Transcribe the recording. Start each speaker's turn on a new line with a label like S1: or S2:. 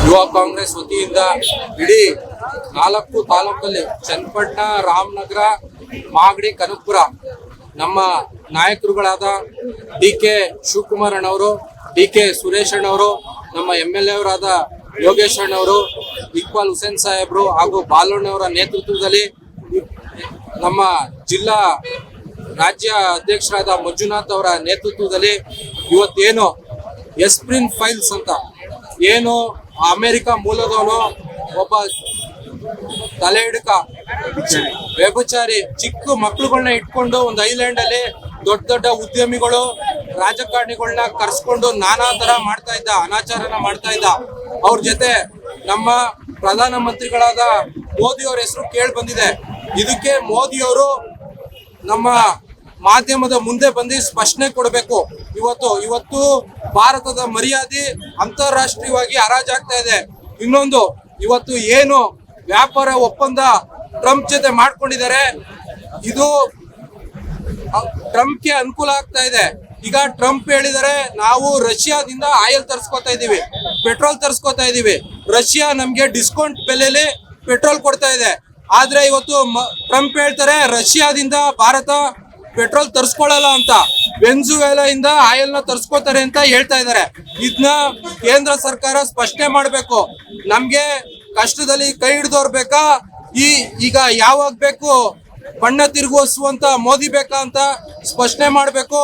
S1: ಯುವ ಕಾಂಗ್ರೆಸ್ ವತಿಯಿಂದ ಇಡೀ 4 ತಾಲೂಕಲ್ಲಿ ಚನ್ನಪಟ್ಟಣ, ರಾಮನಗರ, ಮಾಗಡಿ, ಕನಕಪುರ ನಮ್ಮ ನಾಯಕರುಗಳಾದ ಡಿ.ಕೆ. ಶಿವಕುಮಾರ್ ಅಣ್ಣವರು, ಡಿ.ಕೆ. ಸುರೇಶ್ ಅಣ್ಣವರು, ನಮ್ಮ MLA ಅವರಾದ ಯೋಗೇಶ್ ಅಣ್ಣವರು, ಇಕ್ಬಾಲ್ ಹುಸೇನ್ ಸಾಹೇಬ್ರು ಹಾಗೂ ಬಾಲಣ್ಣವರ ನೇತೃತ್ವದಲ್ಲಿ ನಮ್ಮ ಜಿಲ್ಲಾ ರಾಜ್ಯ ಅಧ್ಯಕ್ಷರಾದ ಮಂಜುನಾಥ್ ಅವರ ನೇತೃತ್ವದಲ್ಲಿ ಇವತ್ತೇನು ಎಸ್ಪ್ರಿನ್ ಫೈಲ್ಸ್ ಅಂತ ಏನು ಅಮೆರಿಕ ಮೂಲದವನು ಒಬ್ಬ ತಲೆ ಹಿಡಕ ವ್ಯಭಿಚಾರಿ ಚಿಕ್ಕ ಮಕ್ಕಳುಗಳನ್ನ ಇಟ್ಕೊಂಡು ಒಂದು ಐಲ್ಯಾಂಡ್ ಅಲ್ಲಿ ದೊಡ್ಡ ದೊಡ್ಡ ಉದ್ಯಮಿಗಳು ರಾಜಕಾರಣಿಗಳನ್ನ ಕರ್ಸ್ಕೊಂಡು ನಾನಾ ತರ ಮಾಡ್ತಾ ಇದ್ದ, ಅನಾಚಾರನ ಮಾಡ್ತಾ ಇದ್ದ. ಅವ್ರ ಜೊತೆ ನಮ್ಮ ಪ್ರಧಾನ ಮಂತ್ರಿಗಳಾದ ಮೋದಿ ಅವ್ರ ಹೆಸರು ಕೇಳಿ ಬಂದಿದೆ. ಇದಕ್ಕೆ ಮೋದಿ ಅವರು ನಮ್ಮ ಮಾಧ್ಯಮದ ಮುಂದೆ ಬಂದು ಸ್ಪಷ್ಟನೆ ಕೊಡಬೇಕು. ಇವತ್ತು ಭಾರತದ ಮರ್ಯಾದೆ ಅಂತಾರಾಷ್ಟ್ರೀಯವಾಗಿ ಹರಾಜಾಗ್ತಾ ಇದೆ. ಇನ್ನೊಂದು, ಇವತ್ತು ಏನು ವ್ಯಾಪಾರ ಒಪ್ಪಂದ ಟ್ರಂಪ್ ಜೊತೆ ಮಾಡ್ಕೊಂಡಿದ್ದಾರೆ, ಇದು ಟ್ರಂಪ್ಗೆ ಅನುಕೂಲ ಆಗ್ತಾ ಇದೆ. ಈಗ ಟ್ರಂಪ್ ಹೇಳಿದರೆ ನಾವು ರಷ್ಯಾದಿಂದ ಆಯಿಲ್ ತರಿಸ್ಕೊತಾ ಇದೀವಿ, ಪೆಟ್ರೋಲ್ ತರಿಸ್ಕೊತಾ ಇದೀವಿ. ರಷ್ಯಾ ನಮ್ಗೆ ಡಿಸ್ಕೌಂಟ್ ಬೆಲೆಯಲ್ಲಿ ಪೆಟ್ರೋಲ್ ಕೊಡ್ತಾ ಇದೆ. ಆದ್ರೆ ಇವತ್ತು ಟ್ರಂಪ್ ಹೇಳ್ತಾರೆ ರಷ್ಯಾದಿಂದ ಭಾರತ ಪೆಟ್ರೋಲ್ ತರಿಸ್ಕೊಳ್ಳಲ್ಲ ಅಂತ, ವೆನ್ಜುವೆಲಾ ಇಂದ ಆಯಿಲ್ ನ ತರಿಸ್ಕೋತಾರೆ ಅಂತ ಹೇಳ್ತಾ ಇದ್ದಾರೆ. ಇದನ್ನ ಕೇಂದ್ರ ಸರ್ಕಾರ ಸ್ಪಷ್ಟನೆ ಮಾಡಬೇಕು. ನಮ್ಗೆ ಕಷ್ಟದಲ್ಲಿ ಕೈ ಹಿಡಿದವ್ರು ಬೇಕಾ, ಈಗ ಯಾವಾಗ ಬೇಕು ಬಣ್ಣ ತಿರುಗಿಸುವಂತ ಮೋದಿ ಬೇಕಾ ಅಂತ ಸ್ಪಷ್ಟನೆ ಮಾಡಬೇಕು.